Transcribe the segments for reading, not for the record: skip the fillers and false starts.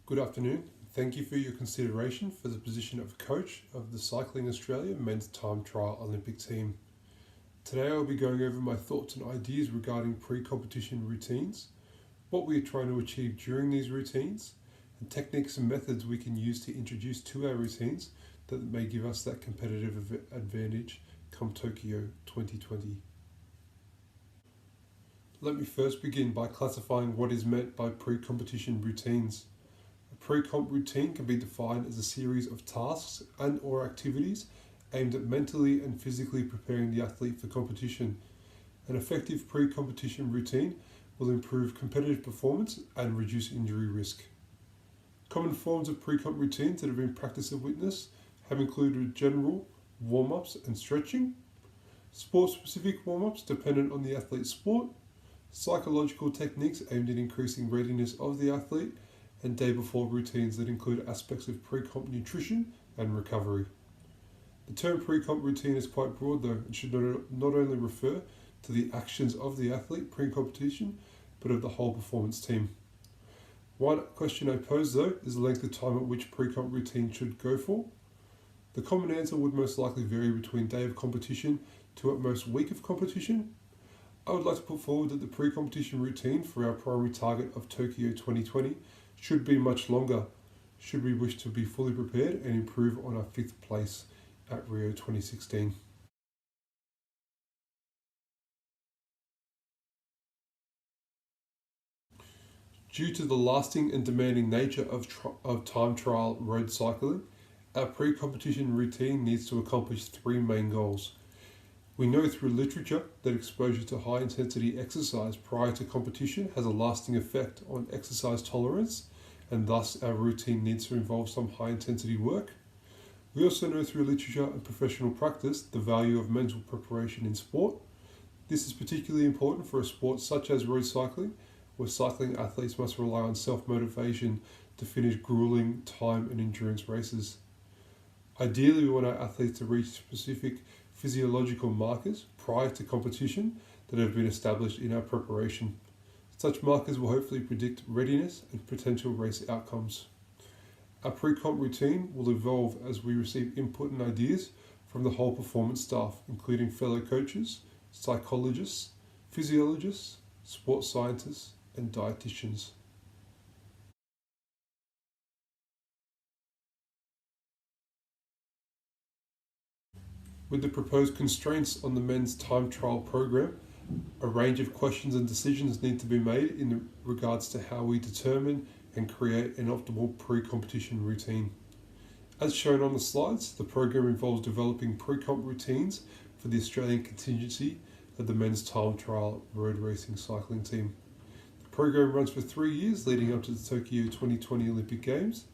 Good afternoon. Thank you for your consideration for the position of coach of the Cycling Australia Men's Time Trial Olympic team. Today I'll be going over my thoughts and ideas regarding pre-competition routines, what we are trying to achieve during these routines, and techniques and methods we can use to introduce to our routines that may give us that competitive advantage come Tokyo 2020. Let me first begin by classifying what is meant by pre-competition routines. A pre-comp routine can be defined as a series of tasks and or activities aimed at mentally and physically preparing the athlete for competition. An effective pre-competition routine will improve competitive performance and reduce injury risk. Common forms of pre-comp routines that have been practiced and witnessed have included general warm-ups and stretching, sport-specific warm-ups dependent on the athlete's sport, psychological techniques aimed at increasing readiness of the athlete, and day before routines that include aspects of pre-comp nutrition and recovery. The term pre-comp routine is quite broad though, and should not only refer to the actions of the athlete pre-competition, but of the whole performance team. One question I pose though is the length of time at which pre-comp routine should go for. The common answer would most likely vary between day of competition to at most week of competition. I would like to put forward that the pre-competition routine for our primary target of Tokyo 2020 should be much longer, should we wish to be fully prepared and improve on our 5th place at Rio 2016. Due to the lasting and demanding nature of time trial road cycling, our pre-competition routine needs to accomplish 3 main goals. We know through literature that exposure to high-intensity exercise prior to competition has a lasting effect on exercise tolerance, and thus our routine needs to involve some high-intensity work. We also know through literature and professional practice the value of mental preparation in sport. This is particularly important for a sport such as road cycling, where cycling athletes must rely on self-motivation to finish grueling time and endurance races. Ideally, we want our athletes to reach specific physiological markers prior to competition that have been established in our preparation. Such markers will hopefully predict readiness and potential race outcomes. Our pre-comp routine will evolve as we receive input and ideas from the whole performance staff, including fellow coaches, psychologists, physiologists, sports scientists, and dietitians. With the proposed constraints on the men's time trial program, a range of questions and decisions need to be made in regards to how we determine and create an optimal pre-competition routine. As shown on the slides, the program involves developing pre-comp routines for the Australian contingency of the men's time trial road racing cycling team. The program runs for 3 years leading up to the Tokyo 2020 Olympic Games,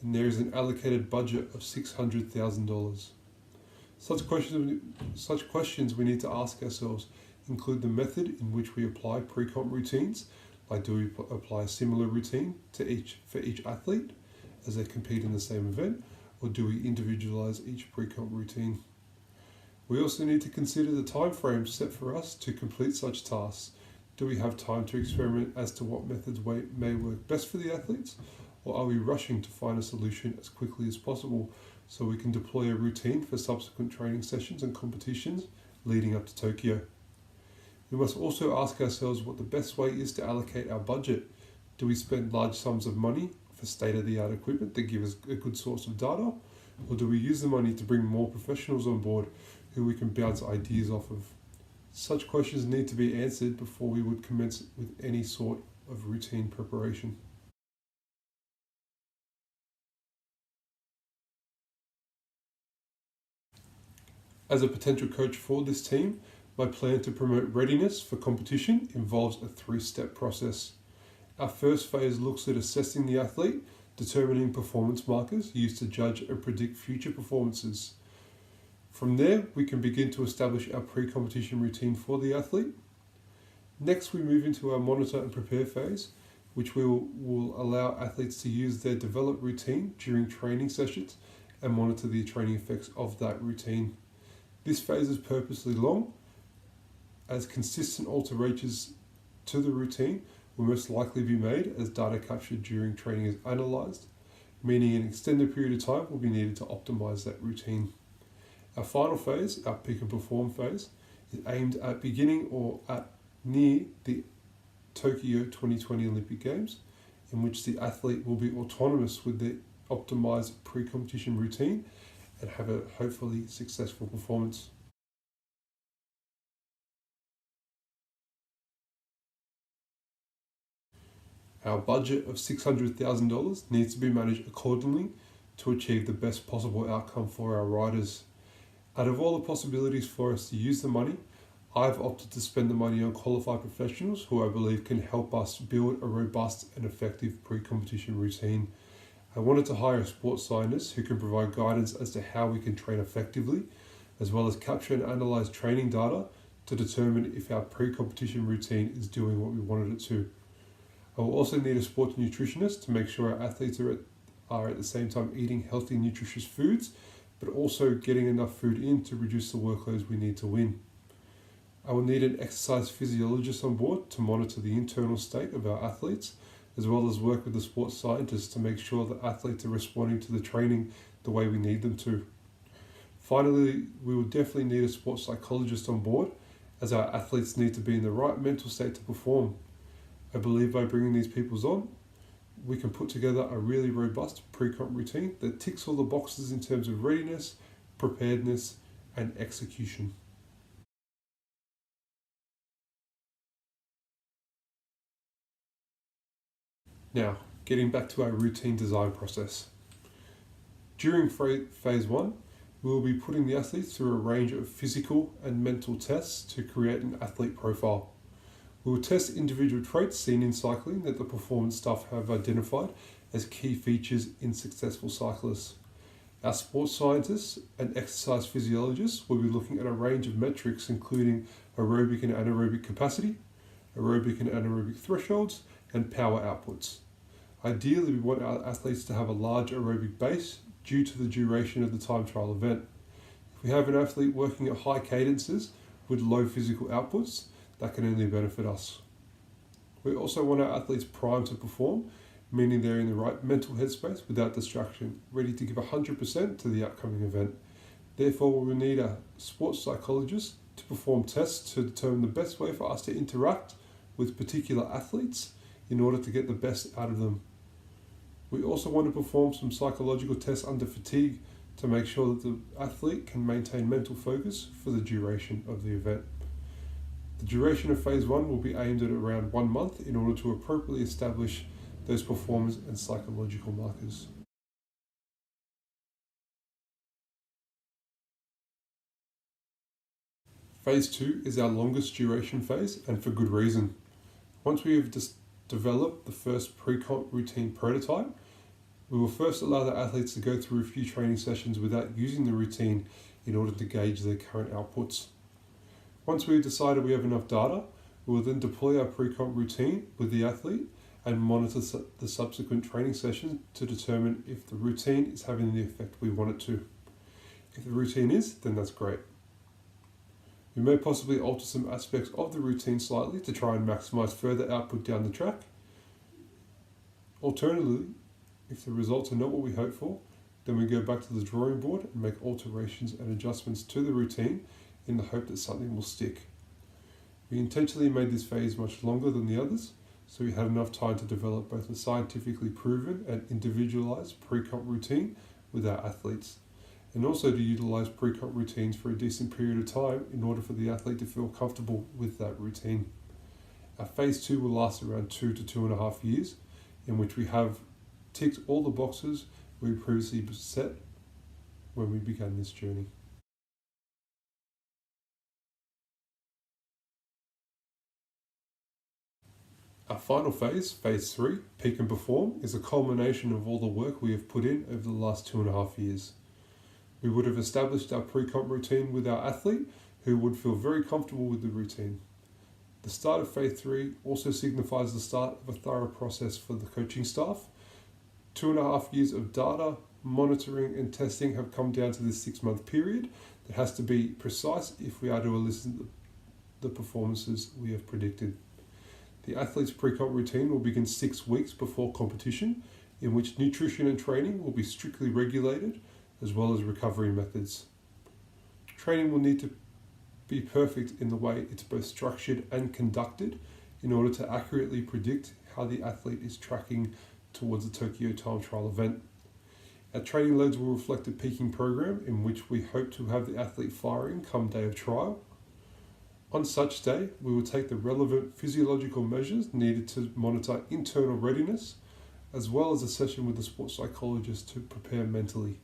and there is an allocated budget of $600,000. Such questions we need to ask ourselves include the method in which we apply pre-comp routines, like do we apply a similar routine for each athlete as they compete in the same event, or do we individualize each pre-comp routine? We also need to consider the time frames set for us to complete such tasks. Do we have time to experiment as to what methods may work best for the athletes, or are we rushing to find a solution as quickly as possible so we can deploy a routine for subsequent training sessions and competitions leading up to Tokyo? We must also ask ourselves what the best way is to allocate our budget. Do we spend large sums of money for state-of-the-art equipment that give us a good source of data, or do we use the money to bring more professionals on board who we can bounce ideas off of? Such questions need to be answered before we would commence with any sort of routine preparation. As a potential coach for this team, my plan to promote readiness for competition involves a 3-step process. Our first phase looks at assessing the athlete, determining performance markers used to judge and predict future performances. From there, we can begin to establish our pre-competition routine for the athlete. Next, we move into our monitor and prepare phase, which will allow athletes to use their developed routine during training sessions and monitor the training effects of that routine. This phase is purposely long, as consistent alterations to the routine will most likely be made as data captured during training is analysed, meaning an extended period of time will be needed to optimise that routine. Our final phase, our peak and perform phase, is aimed at beginning or at near the Tokyo 2020 Olympic Games, in which the athlete will be autonomous with the optimised pre-competition routine and have a hopefully successful performance. Our budget of $600,000 needs to be managed accordingly to achieve the best possible outcome for our riders. Out of all the possibilities for us to use the money, I've opted to spend the money on qualified professionals who I believe can help us build a robust and effective pre-competition routine. I wanted to hire a sports scientist who can provide guidance as to how we can train effectively, as well as capture and analyse training data to determine if our pre-competition routine is doing what we wanted it to. I will also need a sports nutritionist to make sure our athletes are at the same time eating healthy, nutritious foods, but also getting enough food in to reduce the workloads we need to win. I will need an exercise physiologist on board to monitor the internal state of our athletes, as well as work with the sports scientists to make sure that athletes are responding to the training the way we need them to. Finally, we will definitely need a sports psychologist on board, as our athletes need to be in the right mental state to perform. I believe by bringing these people on, we can put together a really robust pre-comp routine that ticks all the boxes in terms of readiness, preparedness, and execution. Now, getting back to our routine design process. During phase 1, we will be putting the athletes through a range of physical and mental tests to create an athlete profile. We will test individual traits seen in cycling that the performance staff have identified as key features in successful cyclists. Our sports scientists and exercise physiologists will be looking at a range of metrics including aerobic and anaerobic capacity, aerobic and anaerobic thresholds, and power outputs. Ideally, we want our athletes to have a large aerobic base due to the duration of the time trial event. If we have an athlete working at high cadences with low physical outputs, that can only benefit us. We also want our athletes primed to perform, meaning they're in the right mental headspace without distraction, ready to give 100% to the upcoming event. Therefore, we will need a sports psychologist to perform tests to determine the best way for us to interact with particular athletes in order to get the best out of them. We also want to perform some psychological tests under fatigue to make sure that the athlete can maintain mental focus for the duration of the event. The duration of phase 1 will be aimed at around 1 month in order to appropriately establish those performance and psychological markers. Phase 2 is our longest duration phase, and for good reason. Once we have developed the first pre-comp routine prototype, we will first allow the athletes to go through a few training sessions without using the routine in order to gauge their current outputs. Once we've decided we have enough data, we will then deploy our pre-comp routine with the athlete and monitor the subsequent training sessions to determine if the routine is having the effect we want it to. If the routine is, then that's great. We may possibly alter some aspects of the routine slightly to try and maximize further output down the track. Alternatively, if the results are not what we hope for, then we go back to the drawing board and make alterations and adjustments to the routine in the hope that something will stick. We intentionally made this phase much longer than the others, so we had enough time to develop both a scientifically proven and individualized pre-comp routine with our athletes, and also to utilize pre-comp routines for a decent period of time in order for the athlete to feel comfortable with that routine. Our phase 2 will last around 2 to 2.5 years, in which we have ticked all the boxes we previously set when we began this journey. Our final phase, phase 3, peak and perform, is a culmination of all the work we have put in over the last 2.5 years. We would have established our pre-comp routine with our athlete, who would feel very comfortable with the routine. The start of phase 3 also signifies the start of a thorough process for the coaching staff. 2.5 years of data, monitoring and testing have come down to this 6-month period that has to be precise if we are to elicit the performances we have predicted. The athlete's pre-comp routine will begin 6 weeks before competition, in which nutrition and training will be strictly regulated, as well as recovery methods. Training will need to be perfect in the way it's both structured and conducted in order to accurately predict how the athlete is tracking towards the Tokyo Time Trial event. Our training loads will reflect a peaking program in which we hope to have the athlete firing come day of trial. On such day, we will take the relevant physiological measures needed to monitor internal readiness, as well as a session with the sports psychologist to prepare mentally.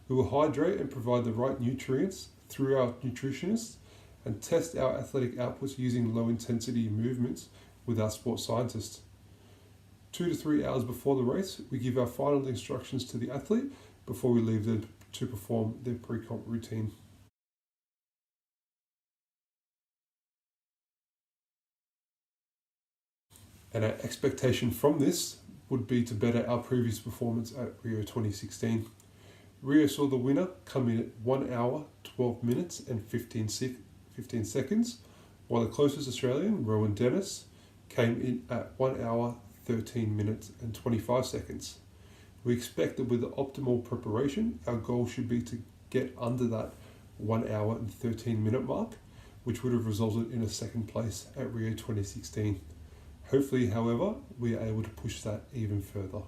We will hydrate and provide the right nutrients through our nutritionists and test our athletic outputs using low intensity movements with our sports scientists. 2 to 3 hours before the race, we give our final instructions to the athlete before we leave them to perform their pre-comp routine. And our expectation from this would be to better our previous performance at Rio 2016. Rio saw the winner come in at 1 hour, 12 minutes and 15 seconds, while the closest Australian, Rowan Dennis, came in at 1 hour, 13 minutes and 25 seconds. We expect that with the optimal preparation, our goal should be to get under that 1 hour and 13 minute mark, which would have resulted in a second place at Rio 2016. Hopefully, however, we are able to push that even further.